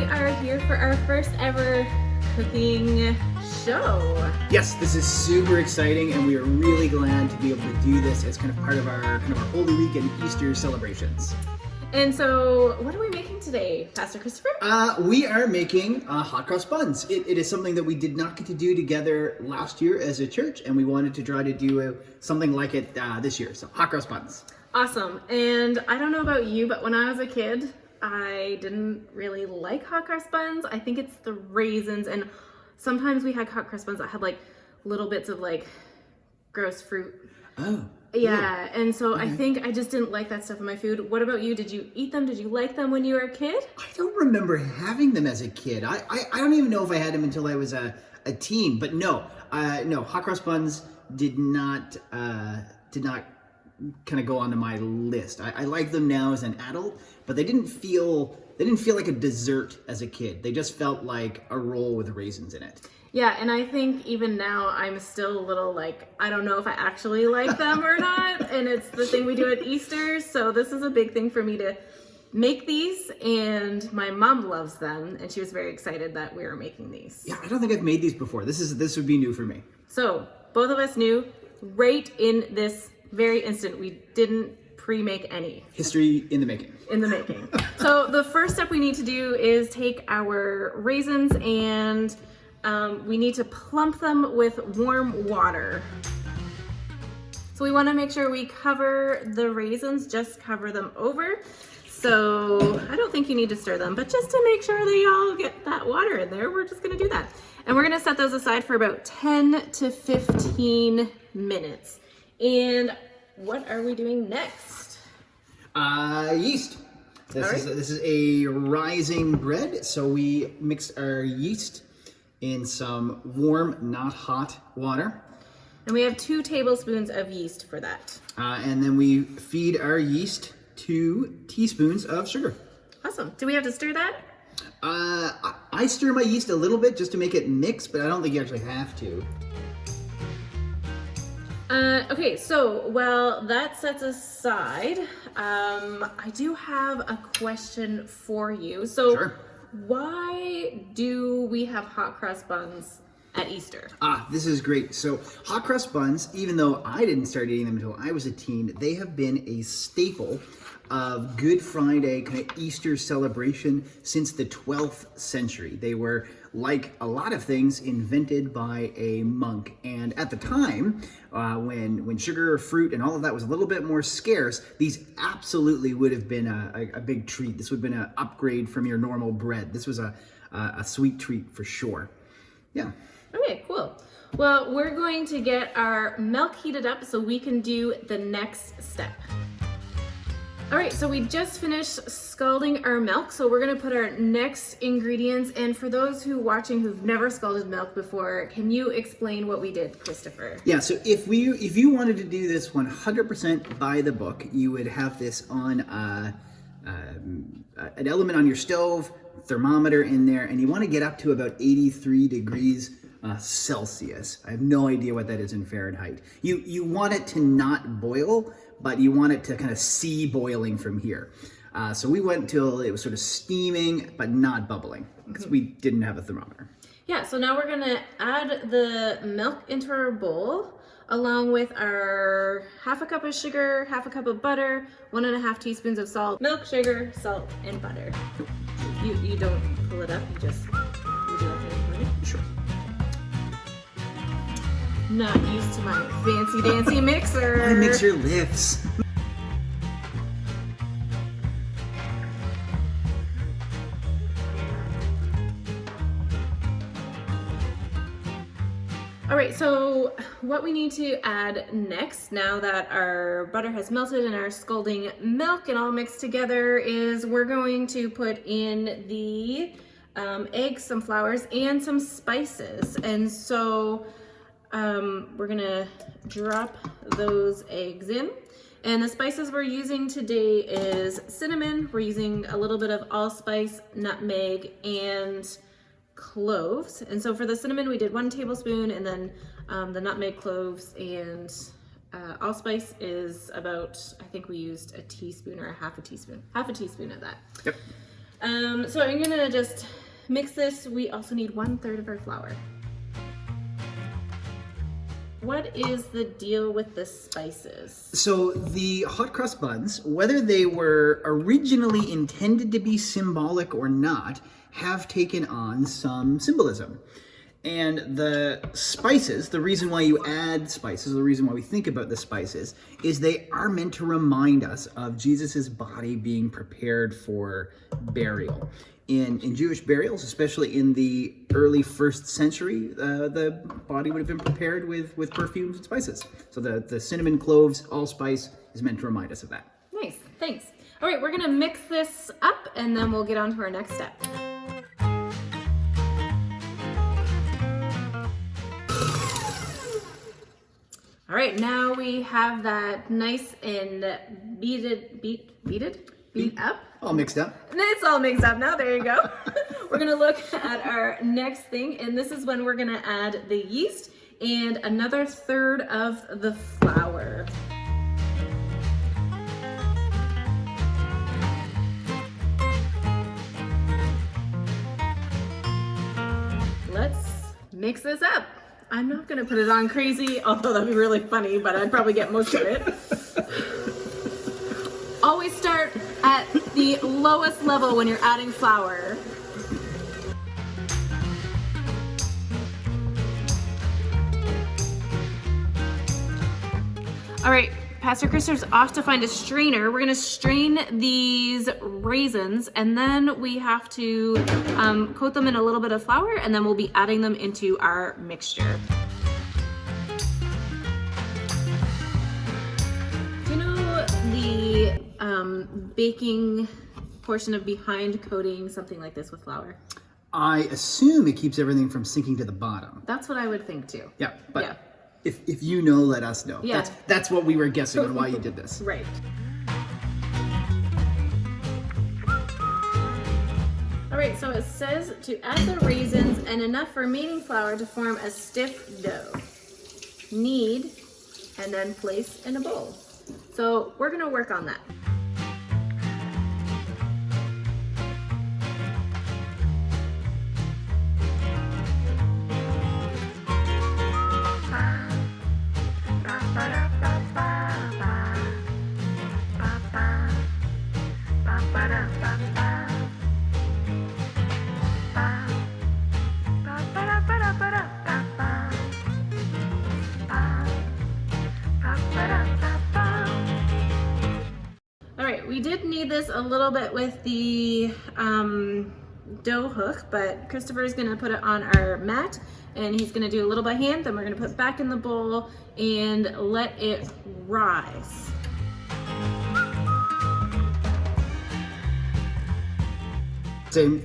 are here for our first ever cooking show. Yes, this is super exciting, and we are really glad to be able to do this as kind of part of our Holy Week and Easter celebrations. And so, what are we making today, Pastor Christopher? We are making hot cross buns. It is something that we did not get to do together last year as a church, and we wanted to try to do something like it this year. So hot cross buns. Awesome. And I don't know about you, but when I was a kid, I didn't really like hot cross buns. I think it's the raisins, and sometimes we had hot cross buns that had like little bits of like gross fruit. Oh. Yeah, and so I think I just didn't like that stuff in my food. What about you? Did you eat them? Did you like them when you were a kid? I don't remember having them as a kid. I don't even know if I had them until I was a teen. But no, hot cross buns did not kind of go onto my list. I like them now as an adult, but they didn't feel like a dessert as a kid. They just felt like a roll with raisins in it. Yeah, and I think even now I'm still a little like, I don't know if I actually like them or not, and it's the thing we do at Easter, so this is a big thing for me to make these, and my mom loves them, and she was very excited that we were making these. Yeah, I don't think I've made these before. This would be new for me. So, both of us knew right in this very instant, we didn't pre-make any. History in the making. In the making. So, the first step we need to do is take our raisins and we need to plump them with warm water. So we want to make sure we cover the raisins, just cover them over. So I don't think you need to stir them, but just to make sure they all get that water in there, we're just going to do that. And we're going to set those aside for about 10 to 15 minutes. And what are we doing next? Yeast. This is a rising bread, so we mix our yeast in some warm, not hot water. And we have 2 tablespoons of yeast for that. And then we feed our yeast 2 teaspoons of sugar. Awesome. Do we have to stir that? I stir my yeast a little bit just to make it mix, but I don't think you actually have to. Okay, so while that sets aside, I do have a question for you. So. Sure. Why do we have hot cross buns at Easter? This is great. So hot cross buns, even though I didn't start eating them until I was a teen, they have been a staple of Good Friday kind of Easter celebration since the 12th century. They were, like a lot of things, invented by a monk. And at the time, when sugar, fruit, and all of that was a little bit more scarce, these absolutely would have been a big treat. This would have been an upgrade from your normal bread. This was a sweet treat for sure. Yeah. Okay, cool. Well, we're going to get our milk heated up so we can do the next step. All right, so we just finished scalding our milk, so we're gonna put our next ingredients. And for those who watching who've never scalded milk before, can you explain what we did, Christopher? Yeah, so if you wanted to do this 100% by the book, you would have this on an element on your stove, thermometer in there, and you want to get up to about 83 degrees Celsius. I have no idea what that is in Fahrenheit. You want it to not boil, but you want it to kind of see boiling from here. So we went until it was sort of steaming, but not bubbling, because we didn't have a thermometer. Yeah, so now we're gonna add the milk into our bowl, along with our half a cup of sugar, half a cup of butter, 1.5 teaspoons of salt, milk, sugar, salt, and butter. You don't pull it up, you do that. Sure. Not used to my fancy dancy mixer. My mixer lifts. All right, so what we need to add next, now that our butter has melted and our scalding milk and all mixed together, is we're going to put in the eggs, some flours, and some spices. And so we're gonna drop those eggs in. And the spices we're using today is cinnamon. We're using a little bit of allspice, nutmeg, and cloves. And so for the cinnamon, we did 1 tablespoon, and then the nutmeg, cloves, and allspice is about, I think we used a teaspoon or half a teaspoon of that. Yep. So I'm gonna just mix this. We also need 1/3 of our flour. What is the deal with the spices? So the hot cross buns, whether they were originally intended to be symbolic or not, have taken on some symbolism. And the spices, the reason why you add spices, the reason why we think about the spices, is they are meant to remind us of Jesus's body being prepared for burial. In Jewish burials, especially in the early 1st century, the body would have been prepared with perfumes and spices. So the cinnamon, cloves, allspice is meant to remind us of that. Nice, thanks. All right, we're gonna mix this up and then we'll get on to our next step. All right, now we have that nice and beat up. All mixed up. It's all mixed up now, there you go. We're gonna look at our next thing, and this is when we're gonna add the yeast and another 1/3 of the flour. Let's mix this up. I'm not gonna put it on crazy, although that'd be really funny, but I'd probably get most of it. Always start at the lowest level when you're adding flour. All right, Pastor Christopher's off to find a strainer. We're gonna strain these raisins, and then we have to coat them in a little bit of flour, and then we'll be adding them into our mixture. Do you know the baking portion of behind coating something like this with flour? I assume it keeps everything from sinking to the bottom. That's what I would think too. Yeah, but yeah. If you know, let us know. Yeah. That's what we were guessing on why you did this. Right. All right, so it says to add the raisins and enough remaining flour to form a stiff dough. Knead and then place in a bowl. So we're gonna work on that. All right, we did need this a little bit with the dough hook, but Christopher is gonna put it on our mat and he's gonna do a little by hand, then we're gonna put it back in the bowl and let it rise. So,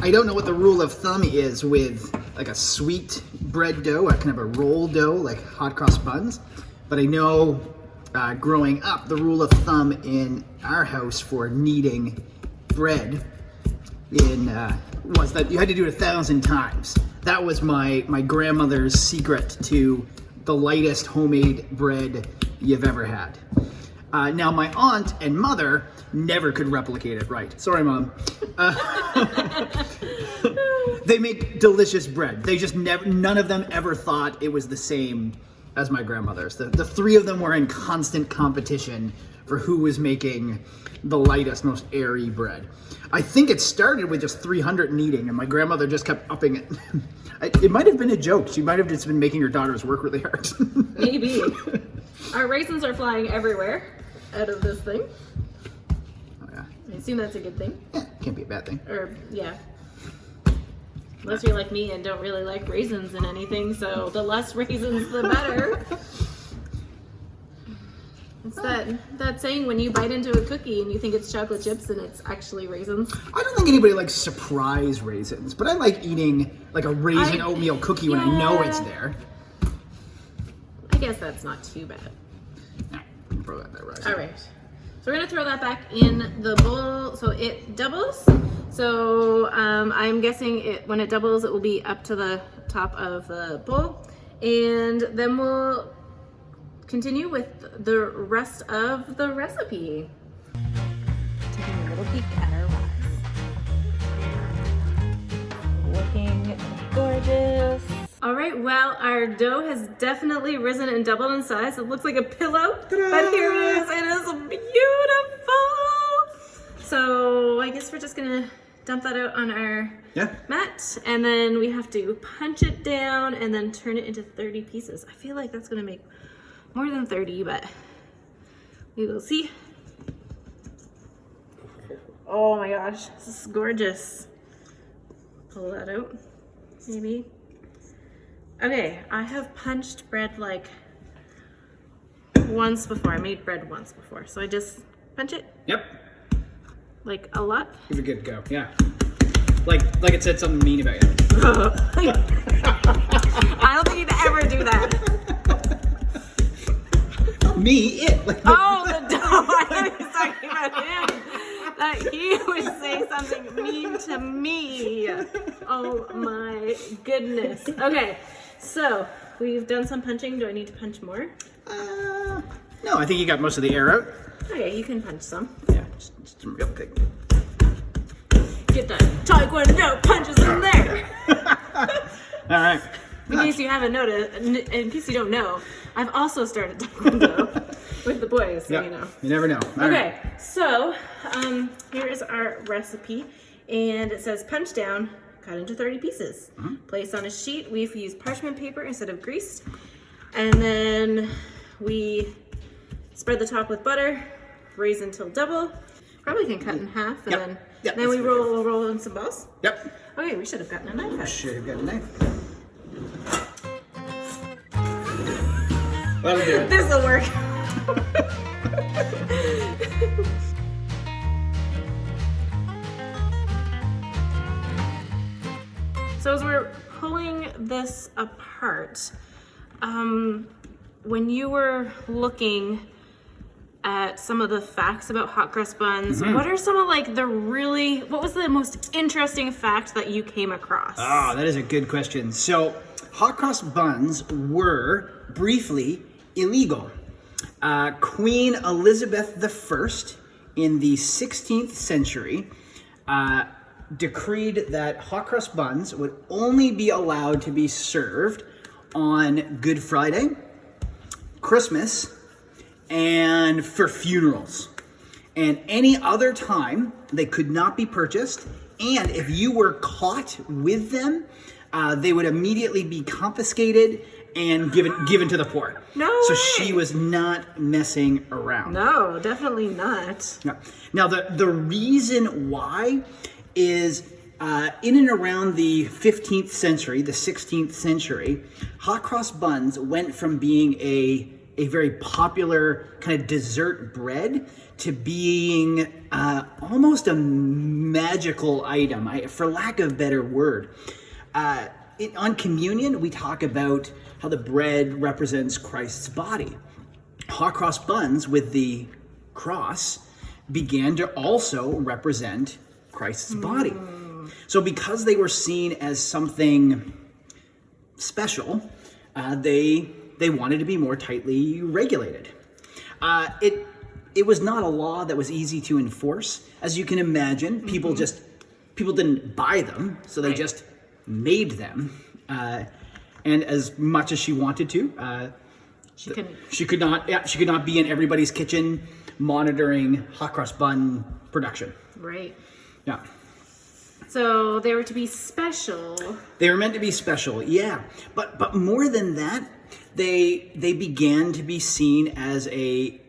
I don't know what the rule of thumb is with like a sweet bread dough, a kind of a roll dough like hot cross buns, but I know growing up, the rule of thumb in our house for kneading bread was that you had to do it 1,000 times. That was my grandmother's secret to the lightest homemade bread you've ever had. Now my aunt and mother never could replicate it right. Sorry, Mom. They make delicious bread. They just none of them ever thought it was the same as my grandmother's. The three of them were in constant competition for who was making the lightest, most airy bread. I think it started with just 300 kneading, and my grandmother just kept upping it. It might have been a joke. She might have just been making her daughters work really hard. Maybe. Our raisins are flying everywhere out of this thing. Oh, yeah. I assume that's a good thing. Yeah, can't be a bad thing. Or, yeah. Unless you're like me and don't really like raisins in anything, so the less raisins, the better. It's that saying when you bite into a cookie and you think it's chocolate chips and it's actually raisins. I don't think anybody likes surprise raisins, but I like eating like a raisin oatmeal cookie when I know it's there. I guess that's not too bad. Nah, throw that there, right? All right. So we're gonna throw that back in the bowl so it doubles. So I'm guessing when it doubles, it will be up to the top of the bowl. And then we'll continue with the rest of the recipe. Taking a little peek at our rise. looking gorgeous. All right, well, our dough has definitely risen and doubled in size. It looks like a pillow, Ta-da! but here it is. It is beautiful. So I guess we're just gonna dump that out on our mat, and then we have to punch it down and then turn it into 30 pieces. I feel like that's gonna make more than 30, but we will see. Oh my gosh, this is gorgeous. Pull that out, maybe. Okay, I have punched bread like once before. I made bread once before, so I just punch it. Yep. Like a lot. Give it a good go. Yeah. Like it said something mean about you. I don't think you'd ever do that. Me, it. Like Oh, the dough. I thought he was talking about him. That he would say something mean to me. Oh my goodness. Okay, so we've done some punching. Do I need to punch more? No, I think you got most of the air out. Okay, you can punch some. Yeah, just real quick. Get the taekwondo punches in there. All right. In case you haven't noticed, in case you don't know, I've also started taekwondo with the boys, so you know. You never know. All Okay, right. so here is our recipe, and it says punch down, cut into 30 pieces. Place on a sheet. We've used parchment paper instead of grease, and then we spread the top with butter, raise until double. Probably can cut in half, and then we roll in some balls. Yep. Okay, we should have gotten a knife out. Should have got a knife. That'll do it. This'll work. So as we're pulling this apart, when you were looking at some of the facts about hot cross buns, what are some of like what was the most interesting fact that you came across? Ah, that is a good question. So, hot cross buns were briefly illegal. Queen Elizabeth I in the 16th century decreed that hot cross buns would only be allowed to be served on Good Friday, Christmas, and for funerals. And any other time they could not be purchased, and if you were caught with them, they would immediately be confiscated and given to the poor. No So way. she was not messing around. No, definitely not. No. Now the reason why is in and around the 15th century, the 16th century, hot cross buns went from being a very popular kind of dessert bread to being almost a magical item, for lack of a better word. On communion, we talk about how the bread represents Christ's body. Hot cross buns with the cross began to also represent Christ's body. So because they were seen as something special, they wanted to be more tightly regulated. It was not a law that was easy to enforce. As you can imagine, people didn't buy them, so they just made them. And as much as she wanted to, she could not be in everybody's kitchen monitoring hot cross bun production. Right. Yeah. So they were to be special. They were meant to be special, yeah. But more than that, they began to be seen as a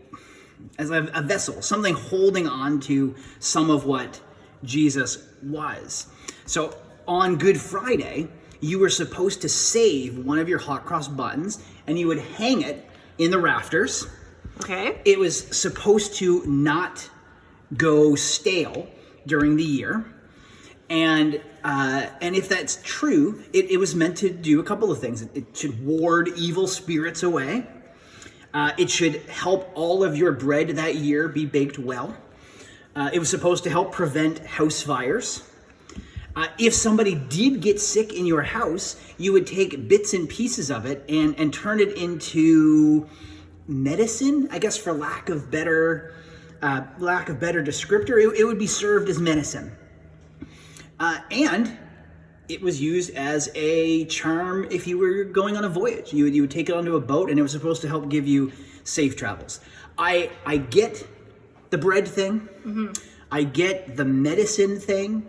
vessel, something holding on to some of what Jesus was. So on Good Friday, you were supposed to save one of your hot cross buns and you would hang it in the rafters. Okay. It was supposed to not go stale during the year. And if that's true, it was meant to do a couple of things. It should ward evil spirits away. It should help all of your bread that year be baked well. It was supposed to help prevent house fires. If somebody did get sick in your house, you would take bits and pieces of it and turn it into medicine, I guess, for lack of better descriptor. It would be served as medicine. And it was used as a charm if you were going on a voyage. You would take it onto a boat, and it was supposed to help give you safe travels. I get the bread thing. I get the medicine thing.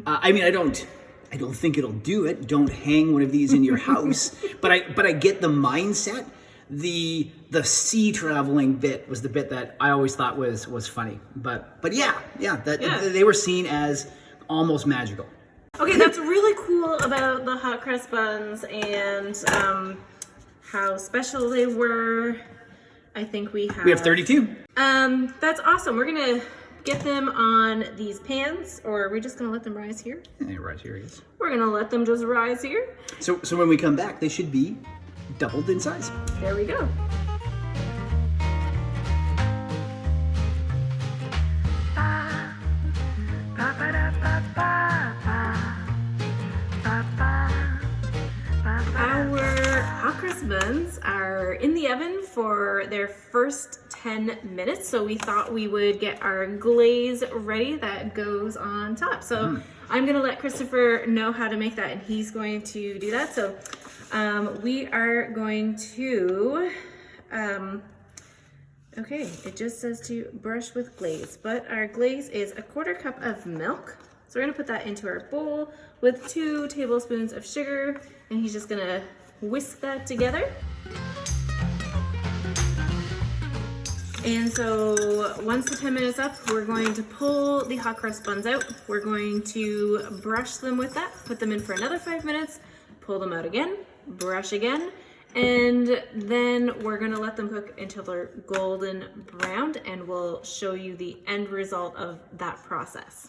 I mean, I don't think it'll do it. Don't hang one of these in your house. but I get the mindset. The sea traveling bit was the bit that I always thought was funny. But yeah, they were seen as almost magical. Okay, that's really cool about the hot cross buns and how special they were. I think we have 32. That's awesome. We're gonna get them on these pans, or are we just gonna let them rise here? They rise here, yes. We're gonna let them just rise here. So when we come back, they should be doubled in size. There we go. Our hot cross buns are in the oven for their first 10 minutes, so we thought we would get our glaze ready that goes on top. So I'm gonna let Christopher know how to make that, and he's going to do that. So we are going to, okay, it just says to brush with glaze, but our glaze is a 1/4 cup of milk. So we're gonna put that into our bowl with 2 tablespoons of sugar, and he's just gonna whisk that together. And so once the 10 minutes up, we're going to pull the hot cross buns out. We're going to brush them with that, put them in for another 5 minutes, pull them out again, brush again, and then we're gonna let them cook until they're golden browned, and we'll show you the end result of that process.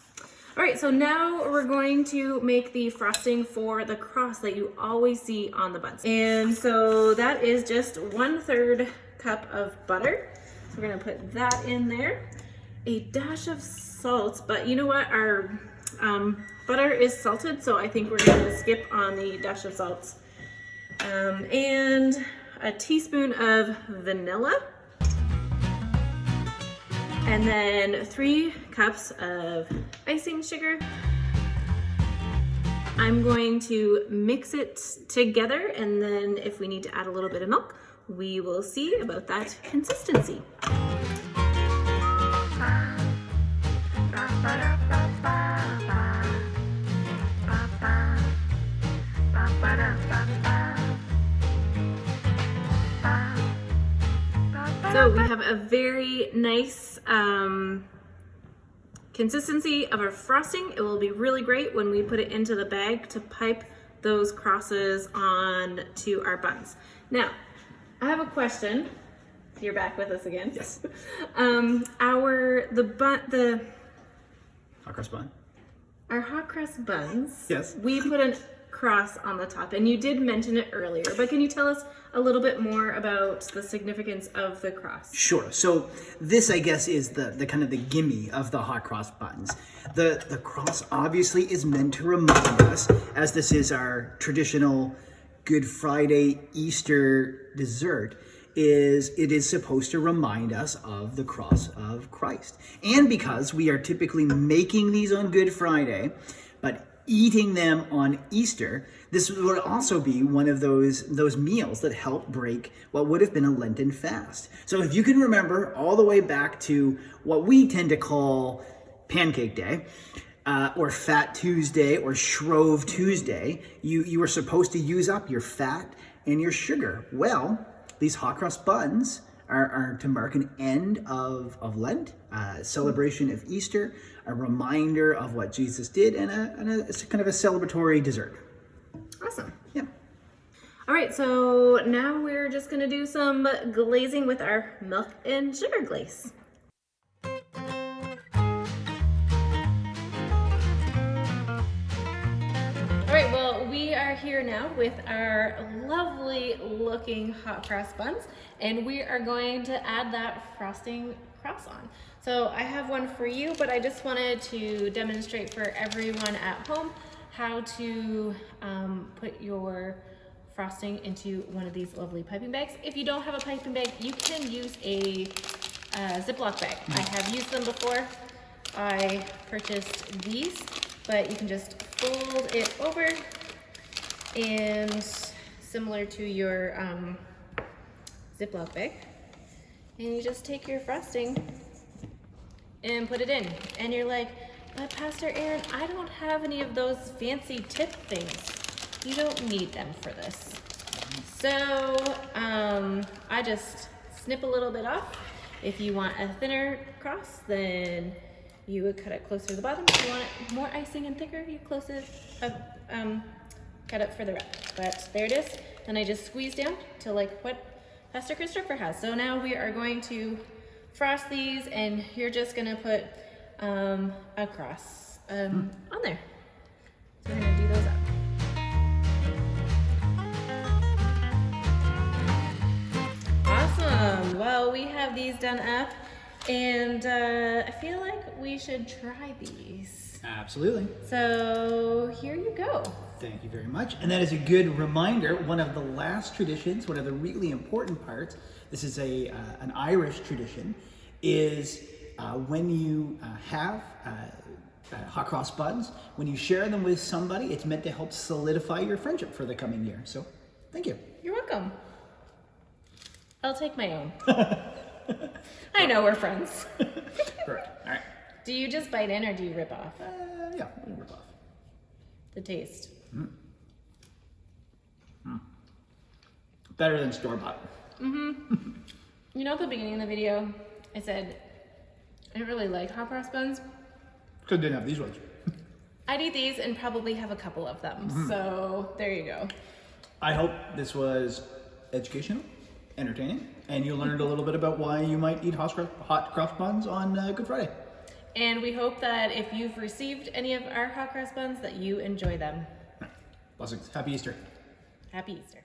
All right, so now we're going to make the frosting for the cross that you always see on the buns. And so that is just 1/3 cup of butter. So we're gonna put that in there. A dash of salt, but you know what? Our butter is salted, so I think we're gonna skip on the dash of salt. And a teaspoon of vanilla. And then 3 cups of icing sugar. I'm going to mix it together, and then if we need to add a little bit of milk, we will see about that consistency. So we have a very nice consistency of our frosting. It will be really great when we put it into the bag to pipe those crosses on to our buns. Now, I have a question. You're back with us again. Yes. The Hot cross bun. our hot crust buns. Yes. We put a cross on the top, and you did mention it earlier, but can you tell us a little bit more about the significance of the cross? Sure. So this, I guess, is the kind of the gimme of the hot cross buns. The cross obviously is meant to remind us, as this is our traditional Good Friday Easter dessert, it is supposed to remind us of the cross of Christ. And because we are typically making these on Good Friday, but eating them on Easter, this would also be one of those meals that help break what would have been a Lenten fast. So if you can remember all the way back to what we tend to call Pancake Day, or Fat Tuesday, or Shrove Tuesday, you were supposed to use up your fat and your sugar. Well, these hot cross buns are to mark an end of Lent, a celebration of Easter, a reminder of what Jesus did, and it's kind of a celebratory dessert. Awesome. Yeah. All right, so now we're just gonna do some glazing with our milk and sugar glaze. All right, well, we are here now with our lovely looking hot cross buns, and we are going to add that frosting cross on. So I have one for you, but I just wanted to demonstrate for everyone at home how to put your frosting into one of these lovely piping bags. If you don't have a piping bag, you can use a Ziploc bag. I have used them before. I purchased these, but you can just fold it over and similar to your Ziploc bag. And you just take your frosting and put it in. And you're like, but Pastor Erin, I don't have any of those fancy tip things. You don't need them for this. So I just snip a little bit off. If you want a thinner cross, then you would cut it closer to the bottom. If you want it more icing and thicker, you close it up, cut it further up. But there it is. Then I just squeeze down to like what Pastor Christopher has. So now we are going to frost these, and you're just gonna put a cross on there. So we're gonna do those up. Awesome. Well, we have these done up, and I feel like we should try these. Absolutely. So here you go. Thank you very much. And that is a good reminder. One of the last traditions, one of the really important parts, this is an Irish tradition, is when you have hot cross buns, when you share them with somebody, it's meant to help solidify your friendship for the coming year. So thank you. You're welcome. I'll take my own. I know we're friends. Correct. All right. Do you just bite in or do you rip off? Yeah, we'll rip off. The taste. Better than store-bought. You know, at the beginning of the video, I said I don't really like hot cross buns. Because I didn't have these ones. I'd eat these and probably have a couple of them. So there you go. I hope this was educational, entertaining, and you learned a little bit about why you might eat hot cross buns on Good Friday. And we hope that if you've received any of our hot cross buns, that you enjoy them. Blessings. Happy Easter. Happy Easter.